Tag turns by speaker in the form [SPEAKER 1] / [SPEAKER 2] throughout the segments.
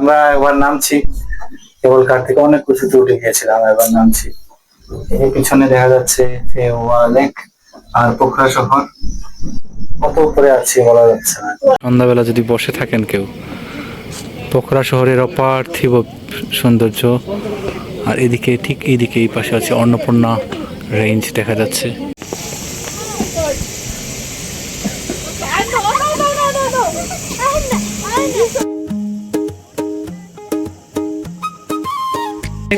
[SPEAKER 1] আমরা একবার নামছি, কেবল কার থেকে অনেক উঁচুতে উঠে গিয়েছিলাম, এবার নামছি। এই পিছনে দেখা যাচ্ছে ফেওয়া লেক আর পোখরা শহর। কত উপরে আছি বলা যাচ্ছে না। সন্ধ্যাবেলা যদি বসে থাকেন কেউ, পোখরা শহরের অপার্থিব সৌন্দর্য। আর এদিকে ঠিক এইদিকে এই পাশে আছে অন্নপূর্ণা রেঞ্জ দেখা যাচ্ছে।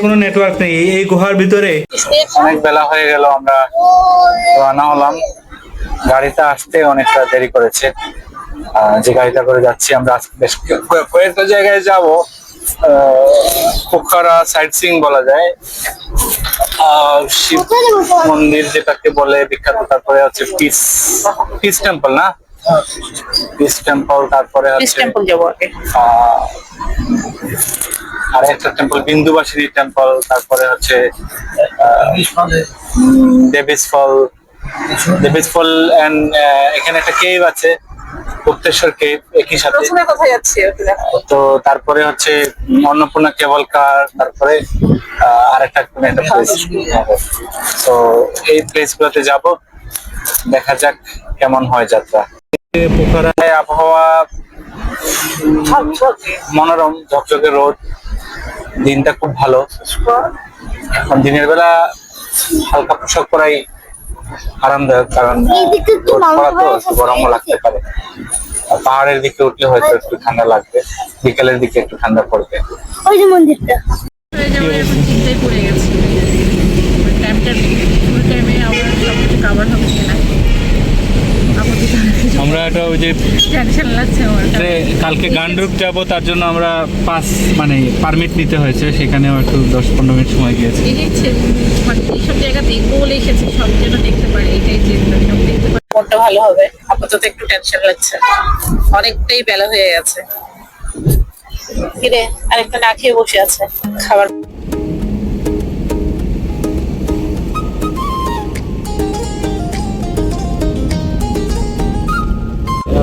[SPEAKER 1] কোনো নেটওয়ার্ক নেই এই গুহার ভিতরে। অনেক বেলা হয়ে গেল, আমরা রওনা হলাম। গাড়িটা আসতে অনেকটা দেরি করেছে। যে গাড়িটা করে যাচ্ছি আমরা, আজকে বেশ কয়েকটা জায়গায় যাবো। পোখরা সাইট সিইং বলা যায়। শিব মন্দির যেটাকে বলে বিখ্যাত, তারপরে হচ্ছে পিস টেম্পল না, পিস টেম্পল, তারপরে হচ্ছে আর একটা টেম্পল বিন্দুবাসিনী টেম্পল, তারপরে হচ্ছে ডেভিস ফল এন্ড এখানে একটা কেভ আছে, গুপ্তেশ্বর কেভ একই সাথে।
[SPEAKER 2] কোথায় যাচ্ছি
[SPEAKER 1] তো তারপরে হচ্ছে অন্নপূর্ণা কেবল কার, তারপরে আরেকটা প্লেস। তো এই প্লেস গুলোতে যাব, দেখা যাক কেমন হয় যাত্রা। পোখরায় আবহাওয়া মনোরম, ঝকঝকে রোদ, দিনটা খুব ভালো। এখন দিনের বেলা হালকা পোশাক পরাই আরামদায়ক, কারণ গরমও লাগতে পারে। পাহাড়ের দিকে উঠলে হয়তো একটু ঠান্ডা লাগবে, বিকালের দিকে একটু ঠান্ডা পড়বে।
[SPEAKER 2] ওই যে মন্দিরটা
[SPEAKER 1] আমরা একটা ওই যে কালকে গান্ডুক যাব, তার জন্য আমরা পাস মানে পারমিট নিতে হয়েছে, সেখানেও একটু 10-15 মিনিট সময় গিয়েছে।
[SPEAKER 2] সব জায়গা দেখবো বলে এসেছি, সব যেন দেখতে পারি, এটাই চিন্তা। সব দেখতে পারি, মনটা ভালো হবে। আপাতত একটু টেনশন লাগছে, অনেকটাই বেলা হয়ে গেছে। কিরে আরেকটা না খেয়ে বসে আছে খাবার।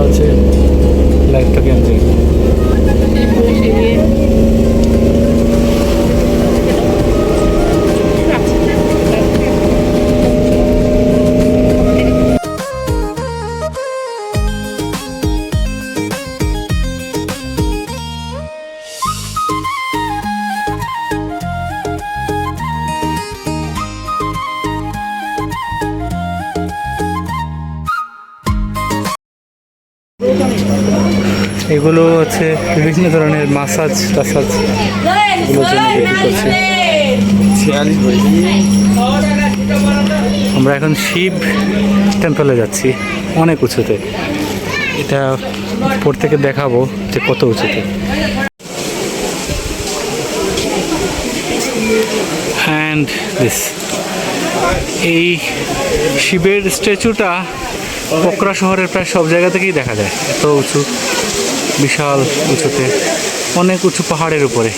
[SPEAKER 1] হচ্ছে লাইটটা কেন্দ্র। এগুলো হচ্ছে বিভিন্ন ধরনের মাসাজ টাসাজ এগুলোর জন্য বিক্রি করছে। আমরা এখন শিব টেম্পলে যাচ্ছি, অনেক উঁচুতে। এটা উপর থেকে দেখাবো যে কত উঁচুতে। অ্যান্ড দিস, এই শিবের স্ট্যাচুটা পোখরা শহরের প্রায় সব জায়গা থেকেই দেখা যায়। এত উঁচু, বিশাল উঁচুতে, অনেক উঁচু পাহাড়ের উপরে,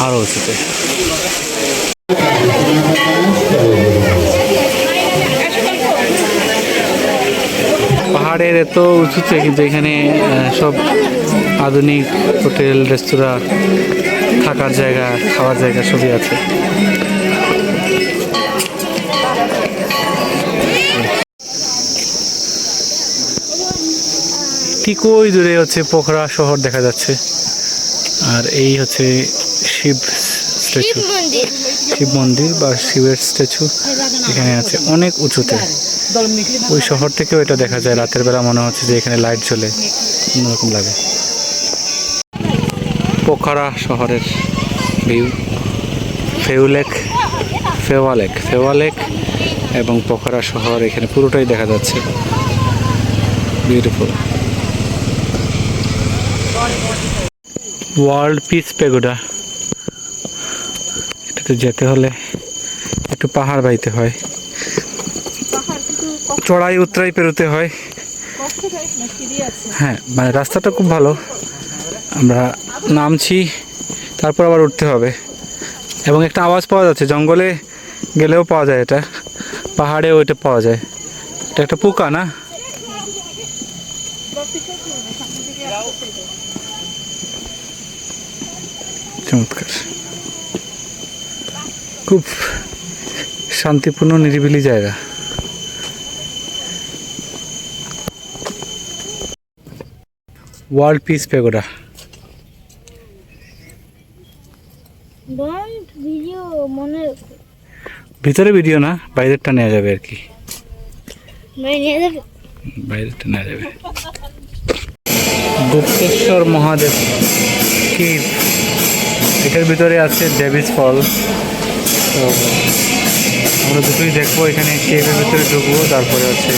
[SPEAKER 1] আরো উঁচুতে। পাহাড়ের এত উঁচুতে, কিন্তু এখানে সব আধুনিক হোটেল, রেস্তোরাঁ, থাকার জায়গা, খাওয়ার জায়গা সবই আছে। ঠিক ওই দূরে হচ্ছে পোখরা শহর দেখা যাচ্ছে। আর এই হচ্ছে শিব স্ট্যাচু, শিব মন্দির বা শিবের স্ট্যাচু এখানে আছে অনেক উঁচুতে। ওই শহর থেকেও এটা দেখা যায়, রাতের বেলা মনে হচ্ছে যে এখানে লাইট জ্বলে, অন্যরকম লাগে। পোখরা শহরের ভিউ, ফেওয়া লেক এবং পোখরা শহর এখানে পুরোটাই দেখা যাচ্ছে। বিউটিফুল। ওয়ার্ল্ড পিস পেগোডা, এটাতে যেতে হলে একটু পাহাড় বাইতে হয়, চড়াই উতরাই পেরোতে হয়। হ্যাঁ, মানে রাস্তাটা খুব ভালো। আমরা নামছি, তারপর আবার উঠতে হবে। এবং একটা আওয়াজ পাওয়া যাচ্ছে, জঙ্গলে গেলেও পাওয়া যায় এটা, পাহাড়েও এটা পাওয়া যায়। এটা একটা পোকা না? চমৎকার, খুব শান্তিপূর্ণ নিরিবিলি জায়গা। World piece pagoda.
[SPEAKER 3] Don't video মনে
[SPEAKER 1] ভিতরে ভিডিও না, বাইরেরটা নেওয়া যাবে আর কি,
[SPEAKER 3] মানে নিয়ে যাবে।
[SPEAKER 1] বাইরেরটা নেওয়া যাবে। গুপ্তেশ্বর মহাদেব কেভ, এটার ভিতরে আছে ডেভিস ফল। তো আমরা দুটোই দেখবো, এখানে কেভের ভিতরে ঢুকবো, তারপরে হচ্ছে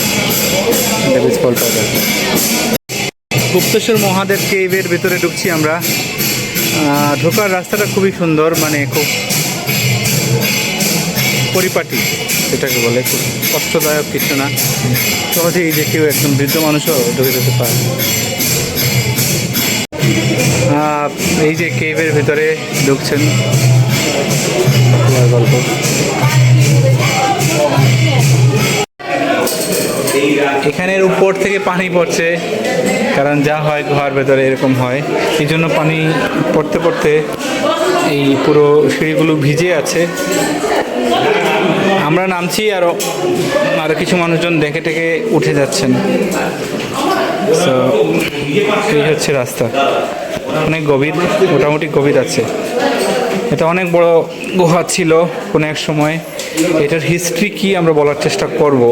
[SPEAKER 1] ডেভিস ফলটা দেখবো। গুপ্তেশ্বর মহাদেব কেভের ভিতরে ঢুকছি আমরা। ঢোকার রাস্তাটা খুবই সুন্দর, মানে খুব পরিপাটি, যেটাকে বলে, খুব কষ্টদায়ক কিছু না, সহজেই যে কেউ একদম বৃদ্ধ মানুষও ঢুকে যেতে পারে। এই যে কেভের ভিতরে ঢুকছেন, গল্প। এখানের উপর থেকে পানি পড়ছে, কারণ যা হয় গুহার ভেতরে এরকম হয়, এই জন্য পানি পড়তে পড়তে এই পুরো সিঁড়িগুলো ভিজে আছে। আমরা নামছি, আরও কিছু মানুষজন দেখে টেকে উঠে যাচ্ছেন। তো এই হচ্ছে রাস্তা, অনেক গভীর, মোটামুটি গভীর আছে। এটা অনেক বড় গুহা ছিল কোনো এক সময়। এটার হিস্ট্রি কি আমরা বলার চেষ্টা করব।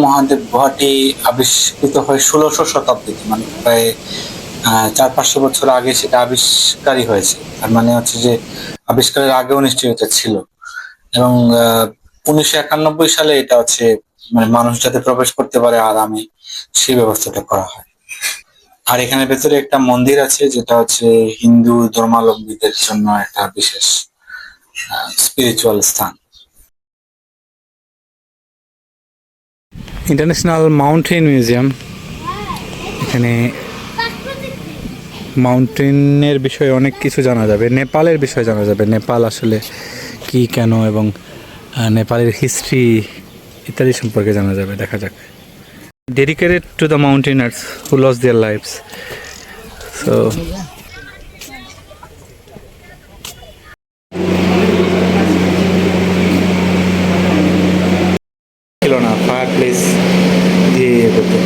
[SPEAKER 4] মহাদেব গুহাটি আবিষ্কৃত হয় 1600 শতাব্দীতে, মানে প্রায় 400-500 বছর আগে সেটা আবিষ্কারই হয়েছে। তার মানে হচ্ছে যে আবিষ্কারের আগেও নিশ্চয়ই এটা ছিল, এবং 1991 সালে এটা হচ্ছে মানে মানুষ যাতে প্রবেশ করতে পারে আরামে, সেই ব্যবস্থাটা করা হয়। আর এখানে ভেতরে একটা মন্দির আছে, যেটা হচ্ছে হিন্দু ধর্মাবলম্বীদের জন্য একটা বিশেষ স্পিরিচুয়াল স্থান।
[SPEAKER 1] ইন্টারন্যাশনাল মাউন্টেন মিউজিয়াম, এখানে মাউন্টেনের বিষয়ে অনেক কিছু জানা যাবে, নেপালের বিষয়ে জানা যাবে, নেপাল আসলে কি, কেন, এবং নেপালের হিস্ট্রি ইত্যাদি সম্পর্কে জানা যাবে। দেখা যাক। Dedicated to the mountaineers who lost their lives. So ছিল না, ফায়ার প্লেস দিয়ে ইয়ে করতো।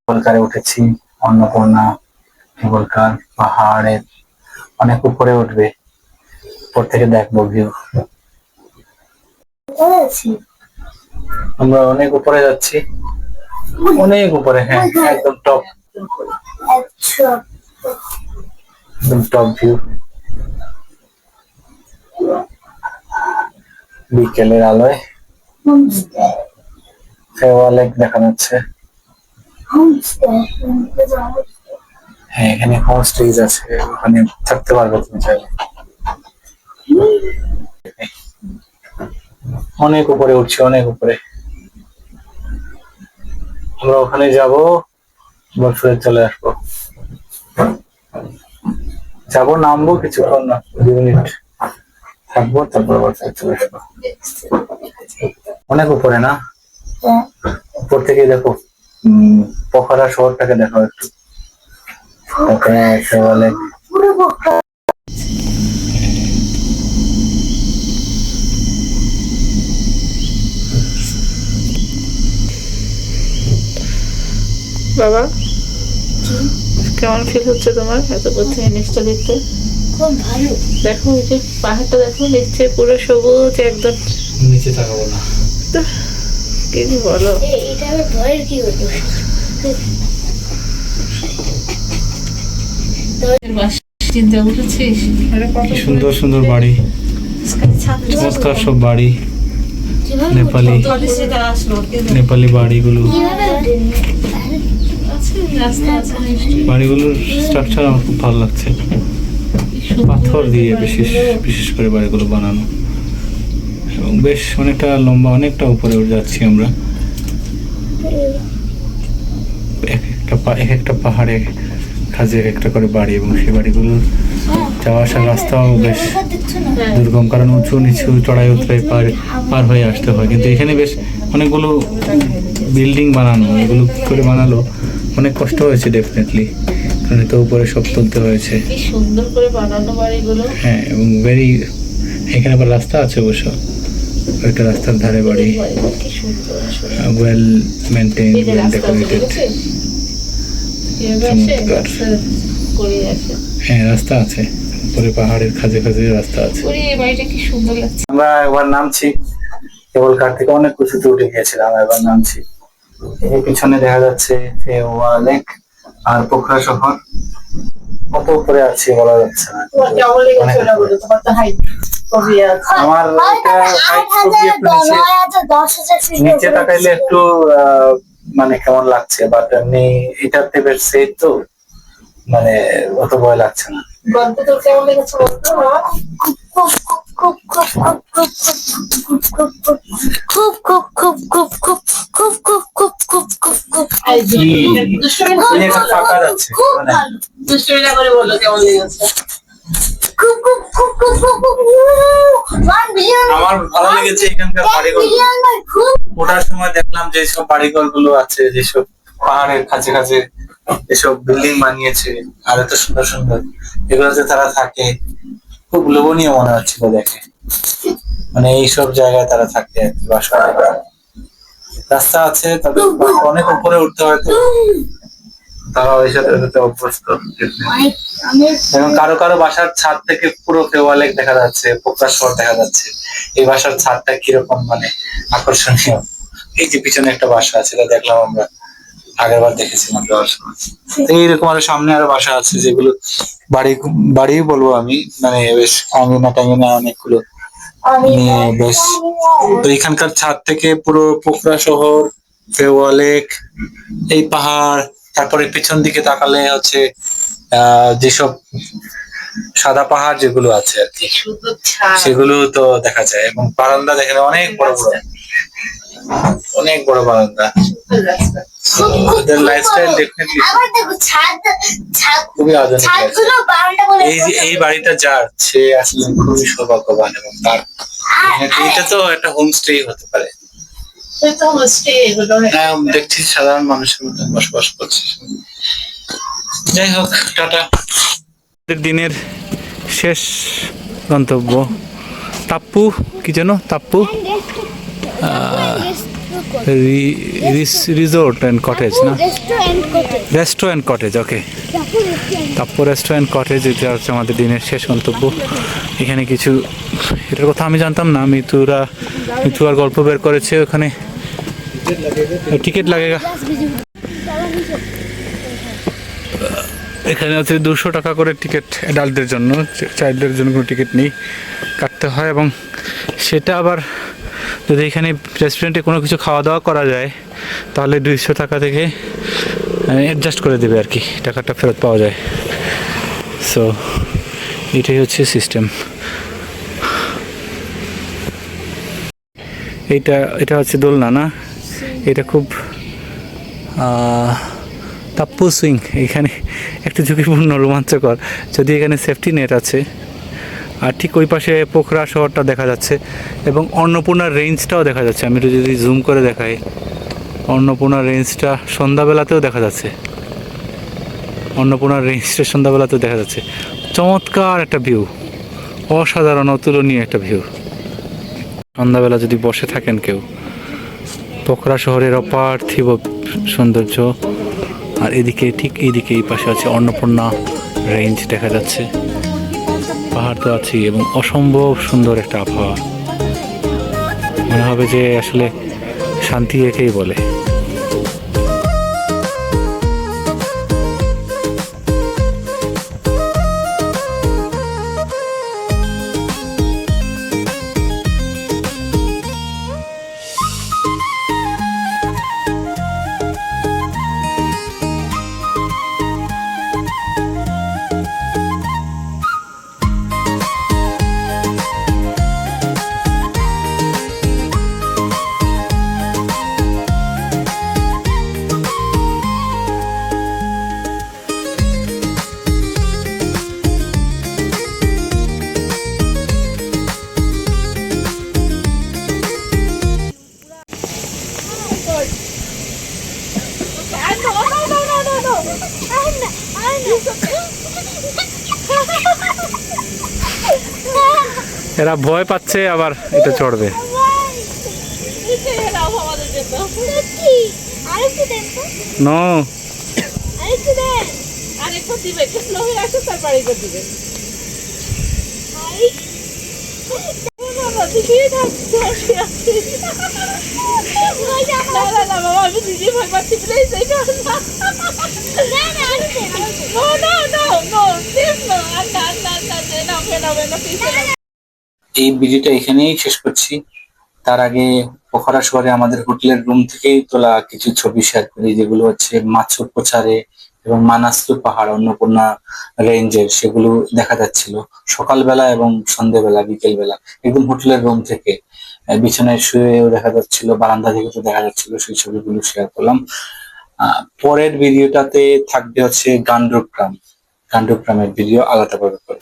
[SPEAKER 4] কেবলকারে উঠেছি, অন্নপূর্ণা কেবলকার পাহাড়ের অনেক উপরে উঠবে, উপর থেকে দেখবো ভিউ। আমরা অনেক উপরে যাচ্ছি, অনেক উপরে। হ্যাঁ, একদম টপ, একদম টপ ভিউ। বিকেলের আলোয় ফেওয়া লেক দেখা যাচ্ছে। হ্যাঁ, এখানে হোমস্টেজ আছে, ওখানে থাকতে পারবে তুমি চাইলে। অনেক উপরে উঠছি, অনেক উপরে। আমরা ওখানে যাব, আবার ফিরে চলে আসবো। যাবো, নামবো, কিছুক্ষণ না, 2 মিনিট থাকবো, তারপর আবার ফিরে চলে আসবো। অনেক উপরে না? উপর থেকে দেখো পোখরা শহরটাকে দেখো একটু, তারপরে ফেওয়া লেক।
[SPEAKER 2] বাবা, কেমন ফিল হচ্ছে তোমার এত বছর জিনিসটা দেখতে?
[SPEAKER 3] খুব ভালো।
[SPEAKER 2] দেখো ওই যে পাহাড়টা দেখো, নিচে পুরো সবুজ একদম।
[SPEAKER 1] নিচে তাকাবো না
[SPEAKER 2] তো কি বলো,
[SPEAKER 3] এটা আমার ভয়ের কি হলো?
[SPEAKER 2] চিন্তা উঠেছিস
[SPEAKER 1] কি সুন্দর সুন্দর বাড়ি, চমৎকার সব বাড়ি, নেপালি নেপালি বাড়িগুলো। বাড়িগুলোর স্ট্রাকচার আমার খুব ভালো লাগছে, পাথর দিয়ে বিশেষ বিশেষ করে বাড়িগুলো বানানো, এবং বেশ অনেকটা লম্বা, অনেকটা উপরে উঠে যাচ্ছি আমরা। এক একটা পাহাড়ে খাজে এক একটা করে বাড়ি, এবং সেই বাড়িগুলোর যাওয়া আসার রাস্তাও বেশ দুর্গম, কারণ উঁচু নিচু চড়াই উতরাই পার হয়ে আসতে হয়। কিন্তু এখানে বেশ অনেকগুলো বিল্ডিং বানানো, এগুলো করে বানালো অনেক কষ্ট হয়েছে ডেফিনেটলি, কারণ এত উপরে সব তুলতে হয়েছে।
[SPEAKER 2] কি সুন্দর করে বানানো বাড়িগুলো।
[SPEAKER 1] হ্যাঁ, এবং এখানে আবার রাস্তা আছে অবশ্য, একটা রাস্তার ধারে বাড়ি,
[SPEAKER 2] কি সুন্দর আসলে।
[SPEAKER 1] ওয়েল মেনটেইন,
[SPEAKER 2] এই যে
[SPEAKER 1] ওয়েল
[SPEAKER 2] রাস্তা
[SPEAKER 1] ডেকোরেটেড।
[SPEAKER 2] আছে, কিভাবে আসে?
[SPEAKER 1] চমৎকার।
[SPEAKER 2] রাস্তা করে আসে।
[SPEAKER 1] হ্যাঁ, রাস্তা আছে, উপরে পাহাড়ের খাজে খাজে রাস্তা আছে।
[SPEAKER 2] ওরে, এই বাড়িটা কি সুন্দর লাগছে।
[SPEAKER 1] আমরা একবার নামছি, কেবল কার থেকে অনেক উঁচুতে উঠে গিয়েছিলাম, এবার নামছি। এই পিছনে দেখা যাচ্ছে ফেওয়া লেক আর পোখরা শহর। কত উপরে আছি বলা যাচ্ছে না।
[SPEAKER 2] তোমার কেমন লেগেছে ওটা বলো, তোমার তো হাইট কবি আছে।
[SPEAKER 1] আমার এটা হাইট খুবই একটু নিচে তাকাইলে একটু মানে কেমন লাগছে, বাট এমনি এটাতে বেশ সেফ তো, মানে অত ভয় লাগছে না।
[SPEAKER 2] গল্প তোর কেমন লেগেছে বলতো?
[SPEAKER 1] এই একটা ফাঁকা যাচ্ছে, মানে
[SPEAKER 2] দুষ্টুমিটা করে বলো কেমন লেগেছে।
[SPEAKER 1] আমার ভালো লেগেছে এখানকার বাড়িঘর। ওঠার সময় দেখলাম যে সব বাড়িঘর গুলো আছে, যেসব পাহাড়ের কাছে কাছে এসব বিল্ডিং বানিয়েছে, আর এত সুন্দর সুন্দর, এগুলোতে তারা থাকে, খুব লোভনীয় মনে হচ্ছিল দেখে। মানে এইসব জায়গায় তারা থাকে আর কি, বাসা। রাস্তা আছে, তবে অনেক উপরে উঠতে হয়, তো তারা ওই সাথে অভ্যস্ত। এবং কারো কারো বাসার ছাদ থেকে পুরো ফেওয়া লেক দেখা যাচ্ছে, পোখরা শহর দেখা যাচ্ছে। এই বাসার ছাদটা কিরকম মানে আকর্ষণীয়। এই যে পিছনে একটা বাসা আছে, এটা দেখলাম আমরা আগেরবার দেখেছিলাম যাওয়ার সময়। এইরকম আরো সামনে আরো বাসা আছে, যেগুলো বাড়ি বলবো আমি, মানে বেশ আঙ্গিনা টাঙ্গিনা অনেকগুলো নিয়ে বেশ। তো এখানকার ছাদ থেকে পুরো পোখরা শহর, ফেওয়া লেক, এই পাহাড়, তারপরে পিছন দিকে তাকালে হচ্ছে যেসব সাদা পাহাড় যেগুলো আছে আর কি,
[SPEAKER 2] সুন্দর ছাদ।
[SPEAKER 1] সেগুলো তো দেখা যায়। এবং বারান্দা দেখেন অনেক বড় বড়, অনেক বড় বারান্দা। ওদের লাইফস্টাইল ডেফিনেটলি খুবই আধুনিক। এই বাড়িটা যার, সে আসলে খুবই সৌভাগ্যবান, এবং তার এটা তো একটা হোমস্টে হতে পারে। হ্যাঁ, দেখছি সাধারণ মানুষের মতো বসবাস করছে। যাই হোক, টাটা। দিনের শেষ গন্তব্য তাপ্পু, কি যেন তাপ্পু রিসোর্ট অ্যান্ড কটেজ, না রেস্টুরেন্ট কটেজ। ওকে, তাপ্পু রেস্টুরেন্ট কটেজ, এটা হচ্ছে আমাদের দিনের শেষ গন্তব্য। এখানে কিছু, এটার কথা আমি জানতাম না, মিতু আর গল্প বের করেছে, ওখানে টিকিট লাগেগা। এখানে হচ্ছে 200 টাকা করে টিকিট অ্যাডাল্টদের জন্য, চাইল্ডদের জন্য কোনো টিকিট নেই, কাটতে হয়। এবং সেটা আবার যদি এখানে রেস্টুরেন্টে কোনো কিছু খাওয়া দাওয়া করা যায়, তাহলে 200 টাকা থেকে অ্যাডজাস্ট করে দেবে আর কি, টাকাটা ফেরত পাওয়া যায়। সো এটাই হচ্ছে সিস্টেম। এটা হচ্ছে দোলনা, না? এটা খুব তাপ্পু সুইং, এখানে একটু ঝুঁকিপূর্ণ, রোমাঞ্চকর, যদি এখানে সেফটি নেট আছে। আর ঠিক ওই পাশে পোখরা শহরটা দেখা যাচ্ছে, এবং অন্নপূর্ণার রেঞ্জটাও দেখা যাচ্ছে। আমি যদি জুম করে দেখাই, অন্নপূর্ণার রেঞ্জটা সন্ধ্যাবেলাতেও দেখা যাচ্ছে, অন্নপূর্ণার রেঞ্জটা সন্ধ্যাবেলাতেও দেখা যাচ্ছে। চমৎকার একটা ভিউ, অসাধারণ, অতুলনীয় একটা ভিউ। সন্ধ্যাবেলা যদি বসে থাকেন কেউ, পোখরা শহরের অপার্থিব সৌন্দর্য। আর এদিকে, ঠিক এইদিকে এই পাশে আছে অন্নপূর্ণা রেঞ্জ দেখা যাচ্ছে, পাহাড় তো আছে, এবং অসম্ভব সুন্দর একটা আবহাওয়া। মনে হবে যে আসলে শান্তি একেই বলে।
[SPEAKER 5] এরা ভয় পাচ্ছে আবার এটা চড়বে।
[SPEAKER 2] আমাদের জন্য
[SPEAKER 3] সত্যি আরেকটু দেন তো,
[SPEAKER 5] নো,
[SPEAKER 3] আরেকটু দেন।
[SPEAKER 2] আরেকবার দিবে, স্লো হয়ে আসে তারপর আরেকবার দিবে।
[SPEAKER 3] আরে
[SPEAKER 2] বাবা দিকেই থাকতে বসে আছি। না না না বাবা, আমি নিজে ভয় পাচ্ছি, প্লিজ এটা না।
[SPEAKER 3] না না আরেকটু দেন, আরেকটু দেন।
[SPEAKER 2] No, no, no, no, please no, না না না, না, please no.
[SPEAKER 4] এই ভিডিওটা এখানেই শেষ করছি। তার আগে পোখরা শহরে আমাদের হোটেলের রুম থেকেই তোলা কিছু ছবি শেয়ার করি, যেগুলো হচ্ছে মাছুর পোচারে এবং মানাসলু পাহাড় অন্নপূর্ণা রেঞ্জের, সেগুলো দেখা যাচ্ছিল সকালবেলা এবং সন্ধ্যেবেলা, বিকেল বেলা, একদম হোটেলের রুম থেকে বিছানায় শুয়েও দেখা যাচ্ছিল, বারান্দা থেকে তো দেখা যাচ্ছিল। সেই ছবিগুলো শেয়ার করলাম। পরের ভিডিওটাতে থাকবে হচ্ছে গান্ডুগ্রামের ভিডিও আলাদাভাবে করে।